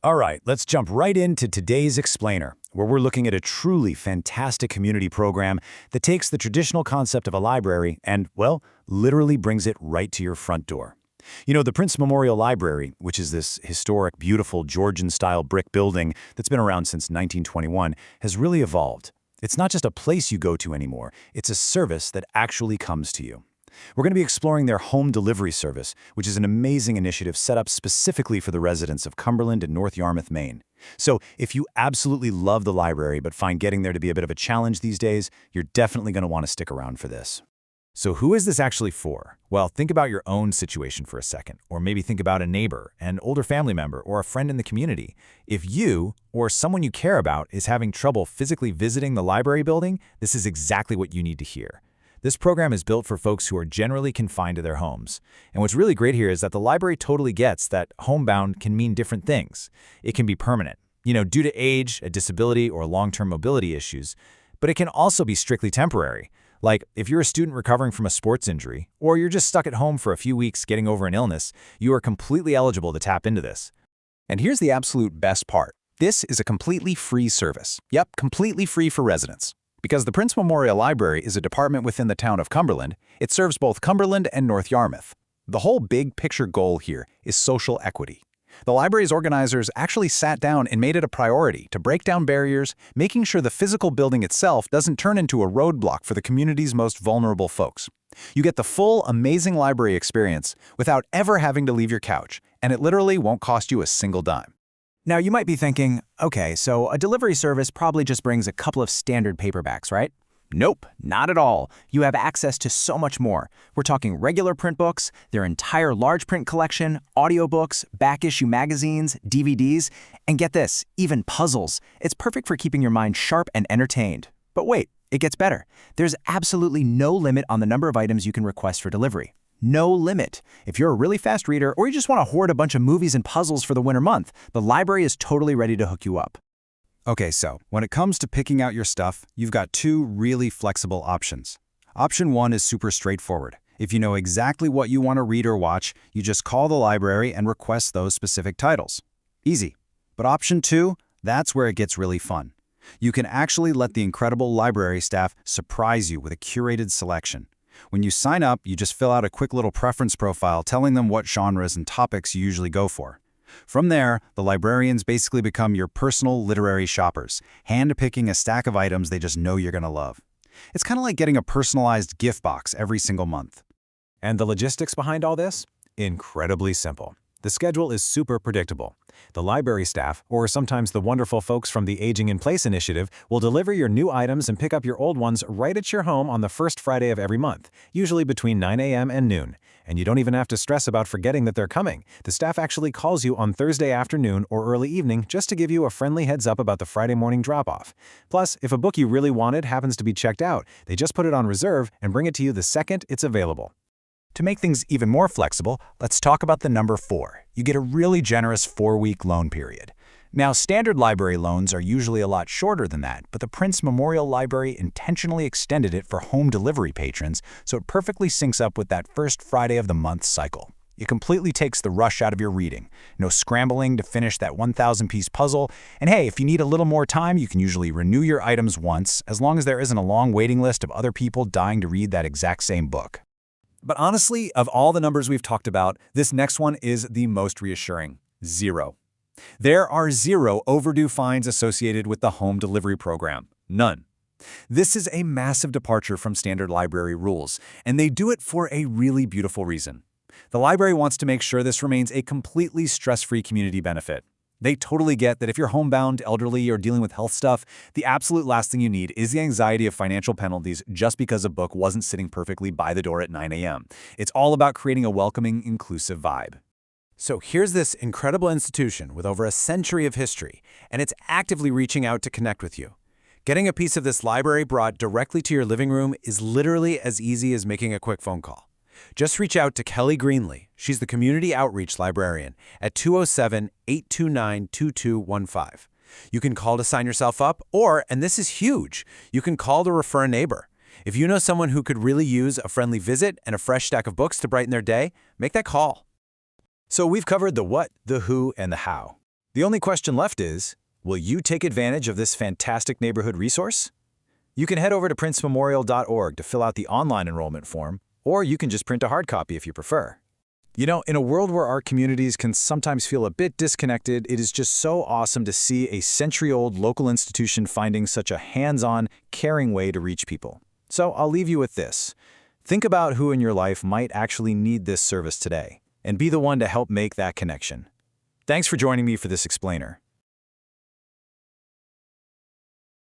All right, let's jump right into today's explainer, where we're looking at a truly fantastic community program that takes the traditional concept of a library and, well, literally brings it right to your front door. You know, the Prince Memorial Library, which is this historic, beautiful Georgian-style brick building that's been around since 1921, has really evolved. It's not just a place you go to anymore, it's a service that actually comes to you. We're going to be exploring their home delivery service, which is an amazing initiative set up specifically for the residents of Cumberland and North Yarmouth, Maine. So if you absolutely love the library but find getting there to be a bit of a challenge these days, you're definitely going to want to stick around for this. So who is this actually for? Well, think about your own situation for a second, or maybe think about a neighbor, an older family member, or a friend in the community. If you, or someone you care about, is having trouble physically visiting the library building, this is exactly what you need to hear. This program is built for folks who are generally confined to their homes. And what's really great here is that the library totally gets that homebound can mean different things. It can be permanent, due to age, a disability, or long-term mobility issues. But it can also be strictly temporary. Like, if you're a student recovering from a sports injury, or you're just stuck at home for a few weeks getting over an illness, you are completely eligible to tap into this. And here's the absolute best part. This is a completely free service. Yep, completely free for residents. Because the Prince Memorial Library is a department within the town of Cumberland, it serves both Cumberland and North Yarmouth. The whole big picture goal here is social equity. The library's organizers actually sat down and made it a priority to break down barriers, making sure the physical building itself doesn't turn into a roadblock for the community's most vulnerable folks. You get the full, amazing library experience without ever having to leave your couch, and it literally won't cost you a single dime. Now, you might be thinking, okay, so a delivery service probably just brings a couple of standard paperbacks, right? Nope, not at all. You have access to so much more. We're talking regular print books, their entire large print collection, audiobooks, back-issue magazines, DVDs, and get this, even puzzles. It's perfect for keeping your mind sharp and entertained. But wait, it gets better. There's absolutely no limit on the number of items you can request for delivery. No limit. If you're a really fast reader or you just want to hoard a bunch of movies and puzzles for the winter month, the library is totally ready to hook you up. Okay, so when it comes to picking out your stuff, you've got two really flexible options. Option one is super straightforward. If you know exactly what you want to read or watch, you just call the library and request those specific titles. Easy. But option two, that's where it gets really fun. You can actually let the incredible library staff surprise you with a curated selection. When you sign up, you just fill out a quick little preference profile telling them what genres and topics you usually go for. From there, the librarians basically become your personal literary shoppers, hand-picking a stack of items they just know you're going to love. It's kind of like getting a personalized gift box every single month. And the logistics behind all this? Incredibly simple. The schedule is super predictable. The library staff, or sometimes the wonderful folks from the Aging in Place initiative, will deliver your new items and pick up your old ones right at your home on the first Friday of every month, usually between 9 a.m. and noon. And you don't even have to stress about forgetting that they're coming. The staff actually calls you on Thursday afternoon or early evening just to give you a friendly heads up about the Friday morning drop-off. Plus, if a book you really wanted happens to be checked out, they just put it on reserve and bring it to you the second it's available. To make things even more flexible, let's talk about the number 4. You get a really generous 4-week loan period. Now, standard library loans are usually a lot shorter than that, but the Prince Memorial Library intentionally extended it for home delivery patrons, so it perfectly syncs up with that first Friday of the month cycle. It completely takes the rush out of your reading. No scrambling to finish that 1,000-piece puzzle. And hey, if you need a little more time, you can usually renew your items once, as long as there isn't a long waiting list of other people dying to read that exact same book. But honestly, of all the numbers we've talked about, this next one is the most reassuring. 0. There are 0 overdue fines associated with the home delivery program. None. This is a massive departure from standard library rules, and they do it for a really beautiful reason. The library wants to make sure this remains a completely stress-free community benefit. They totally get that if you're homebound, elderly, or dealing with health stuff, the absolute last thing you need is the anxiety of financial penalties just because a book wasn't sitting perfectly by the door at 9 a.m. It's all about creating a welcoming, inclusive vibe. So here's this incredible institution with over a century of history, and it's actively reaching out to connect with you. Getting a piece of this library brought directly to your living room is literally as easy as making a quick phone call. Just reach out to Kelly Greenlee. She's the Community Outreach Librarian at 207-829-2215. You can call to sign yourself up, or, and this is huge, you can call to refer a neighbor. If you know someone who could really use a friendly visit and a fresh stack of books to brighten their day, make that call. So we've covered the what, the who, and the how. The only question left is, will you take advantage of this fantastic neighborhood resource? You can head over to princememorial.org to fill out the online enrollment form, or you can just print a hard copy if you prefer. You know, in a world where our communities can sometimes feel a bit disconnected, it is just so awesome to see a century-old local institution finding such a hands-on, caring way to reach people. So I'll leave you with this. Think about who in your life might actually need this service today, and be the one to help make that connection. Thanks for joining me for this explainer.